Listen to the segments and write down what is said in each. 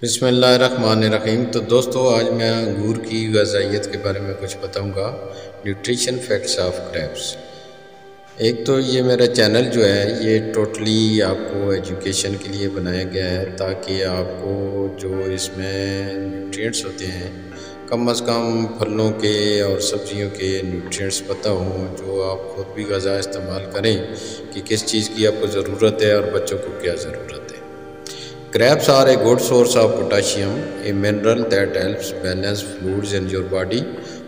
بسم اللہ الرحمن الرحیم۔ تو دوستو آج میں انگور کی غذائیت کے بارے میں کچھ بتاؤں گا۔ Nutrition facts of grapes. ایک تو یہ میرا چینل جو ہے یہ ٹوٹلی آپ کو ایجوکیشن کے لیے بنایا گیا ہے تاکہ آپ کو جو اس میں نیوٹرینٹس ہوتے ہیں کم از کم پھلوں کے اور سبزیوں کے نیوٹرینٹس پتہ ہوں، جو آپ خود بھی غذا استعمال کریں کہ کس چیز کی آپ کو ضرورت ہے اور بچوں کو کیا ضرورت ہے۔ Grapes are a good source of potassium, a mineral that helps balance fluids in your body.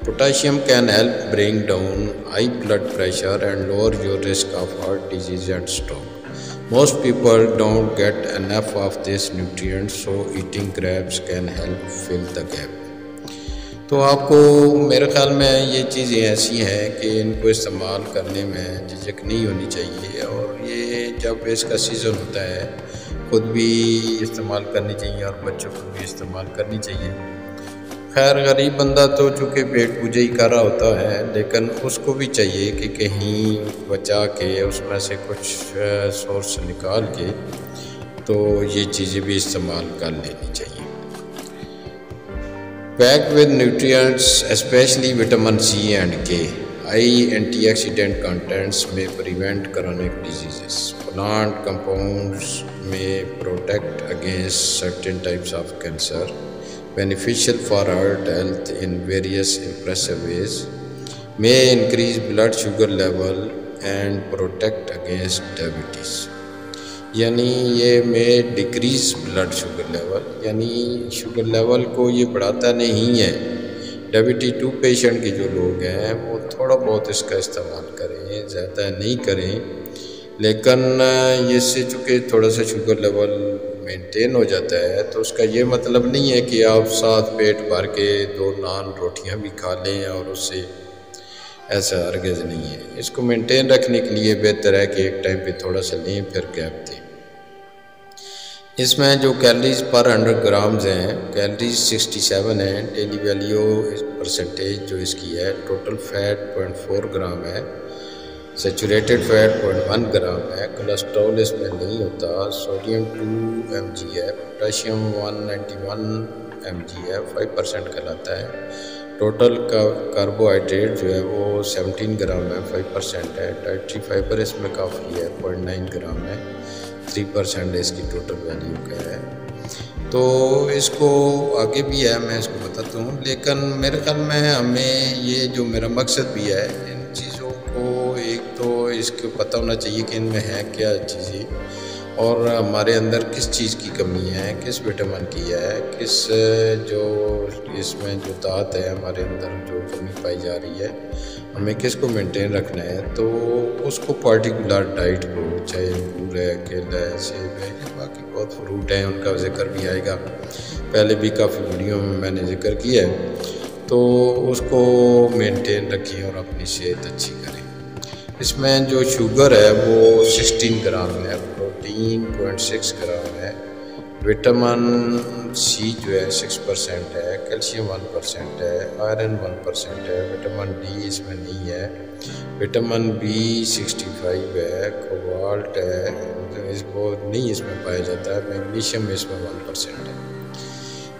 Potassium can help bring down high blood pressure and lower your risk of heart disease and stroke. Most people don't get enough of this nutrient, so eating grapes can help fill the gap. تو آپ کو میرے خیال میں یہ چیزیں ایسی ہیں کہ ان کو استعمال کرنے میں جھجک نہیں ہونی چاہیے، اور یہ جب اس کا سیزن ہوتا ہے خود بھی استعمال کرنی چاہیے اور بچوں کو بھی استعمال کرنی چاہیے۔ خیر غریب بندہ تو چونکہ پیٹ پوجا ہی کر رہا ہوتا ہے، لیکن اس کو بھی چاہیے کہ کہیں بچا کے اس میں سے کچھ سورس نکال کے تو یہ چیزیں بھی استعمال کر لینی چاہیے۔ Packed with nutrients, especially vitamin C and K, high antioxidant contents may prevent chronic diseases. Plant compounds may protect against certain types of cancer, beneficial for heart health in various impressive ways, may increase blood sugar level and protect against diabetes. یعنی یہ میں decrease blood sugar level, یعنی sugar level کو یہ بڑھاتا نہیں ہے۔ ڈائبٹی 2 patient کے جو لوگ ہیں وہ تھوڑا بہت اس کا استعمال کریں، زیادہ نہیں کریں، لیکن اس سے چونکہ تھوڑا سا شوگر لیول مینٹین ہو جاتا ہے تو اس کا یہ مطلب نہیں ہے کہ آپ ساتھ پیٹ بھر کے 2 نان روٹیاں بھی کھا لیں، اور اس سے ایسا ہرگز نہیں ہے۔ اس کو مینٹین رکھنے کے لیے بہتر ہے کہ ایک ٹائم پہ تھوڑا سا لیں پھر گیپ دیں۔ اس میں جو کیلریز پر 100 گرامز ہیں، کیلریز 67 ہیں، ڈیلی ویلیو پرسنٹیج جو اس کی ہے، ٹوٹل فیٹ 0.4 گرام ہے، سیچوریٹڈ فیٹ 0.1 گرام ہے، کولیسٹرول اس میں نہیں ہوتا، سوڈیم 2 mg ہے، پوٹاشیم 191 mg ہے، 5% کہلاتا ہے، ٹوٹل کاربوہائیڈریٹ جو ہے وہ 17 گرام ہے، 5% ہے، ڈائٹری فائبر اس میں کافی ہے، 0.9 گرام ہے، 3% اس کی ٹوٹل ویلیو کا ہے۔ تو اس کو آگے بھی ہے، میں اس کو بتاتا ہوں، لیکن میرے خیال میں ہمیں یہ جو میرا مقصد بھی ہے، ان چیزوں کو ایک تو اس کو پتہ ہونا چاہیے کہ ان میں ہے کیا چیزیں، اور ہمارے اندر کس چیز کی کمی ہے، کس وٹامن کی ہے، کس جو اس میں جو دھات ہے ہمارے اندر جو کمی پائی جا رہی ہے، ہمیں کس کو مینٹین رکھنا ہے۔ تو اس کو پارٹیکولر ڈائٹ کو، چاہے انگور ہے، کیلا ہے، سیب ہے، باقی بہت فروٹ ہیں، ان کا ذکر بھی آئے گا، پہلے بھی کافی ویڈیو میں نے ذکر کیا ہے، تو اس کو مینٹین رکھیں اور اپنی صحت اچھی کریں۔ اس میں جو شوگر ہے وہ 16 گرام ہے، پروٹین 0.6 گرام ہے، وٹامن سی جو ہے 6% ہے، کیلشیم 1% ہے، آئرن 1% ہے، وٹامن ڈی اس میں نہیں ہے، وٹامن بی 65 ہے، کوبالٹ ہے، اس کو نہیں اس میں پایا جاتا ہے، میگنیشیم اس میں 1% ہے۔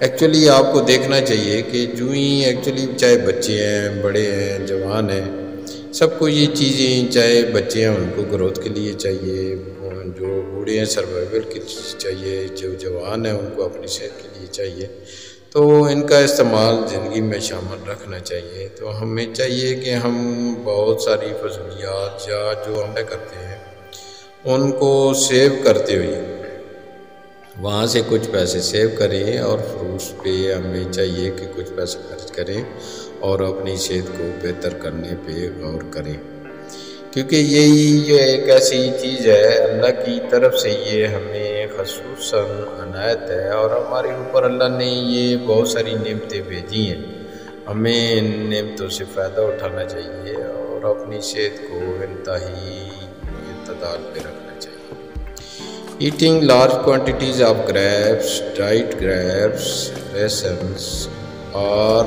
ایکچولی آپ کو دیکھنا چاہیے کہ جو ہی ایکچولی چاہے بچے ہیں، بڑے ہیں، جوان ہیں، سب کو یہ چیزیں، چاہے بچے ہیں ان کو گروتھ کے لیے چاہیے، جو بوڑھے ہیں سروائیول کے لیے چاہیے، جو جوان ہیں ان کو اپنی صحت کے لیے چاہیے، تو ان کا استعمال زندگی میں شامل رکھنا چاہیے۔ تو ہمیں چاہیے کہ ہم بہت ساری فضولیات یا جو ہم کرتے ہیں ان کو سیو کرتے ہوئے وہاں سے کچھ پیسے سیو کریں، اور فروٹس پہ ہمیں چاہیے کہ کچھ پیسے خرچ کریں اور اپنی صحت کو بہتر کرنے پہ غور کریں، کیونکہ یہی ایک ایسی چیز ہے اللہ کی طرف سے، یہ ہمیں خصوصاً عنایت ہے، اور ہمارے اوپر اللہ نے یہ بہت ساری نعمتیں بھیجی ہیں، ہمیں ان نعمتوں سے فائدہ اٹھانا چاہیے اور اپنی صحت کو انتہائی اعتدال پہ رکھنا چاہیے۔ Eating large quantities of grapes, dried grapes, raisins or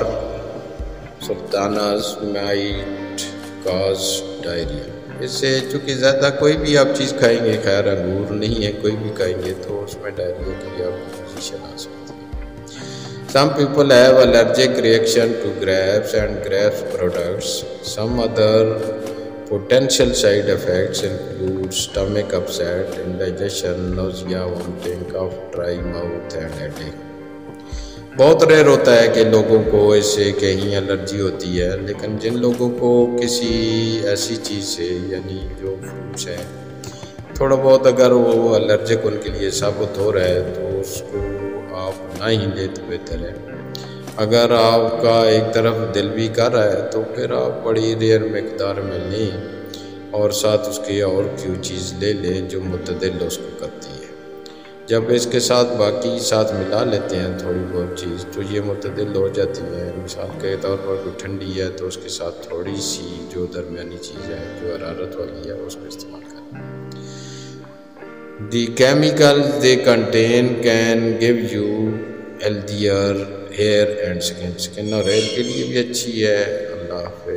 sultanas might cause diarrhea. اس سے چونکہ زیادہ کوئی بھی آپ چیز کھائیں گے، خیر انگور نہیں ہے، کوئی بھی کھائیں گے تو اس میں ڈائریا کی آپ کی پوزیشن آ سکتی ہے۔ Some people have allergic reaction to grapes and grapes products. Some other potential side effects include stomach upset, indigestion, nausea, vomiting, cough, dry mouth and headache. بہت ریئر ہوتا ہے کہ لوگوں کو اس سے کہیں الرجی ہوتی ہے، لیکن جن لوگوں کو کسی ایسی چیز سے یعنی جو فروٹس ہیں تھوڑا بہت اگر وہ الرجک ان کے لیے ثابت ہو رہا ہے تو اس کو آپ نہ ہی لے تو بہتر ہے۔ اگر آپ کا ایک طرف دل بھی کر رہا ہے تو پھر آپ بڑی ریئر مقدار میں لیں اور ساتھ اس کی اور کیوں چیز لے لیں جو معتدل اس کو کرتی ہے۔ جب اس کے ساتھ باقی ساتھ ملا لیتے ہیں تھوڑی بہت چیز تو یہ معتدل ہو جاتی ہے۔ مثال کے طور پر کوئی ٹھنڈی ہے تو اس کے ساتھ تھوڑی سی جو درمیانی چیز ہے جو حرارت والی ہے اس کو استعمال کریں۔ The chemicals they contain can give you healthier hair and skin اور ہیئر کے لیے بھی اچھی ہے۔ اللہ حافظ۔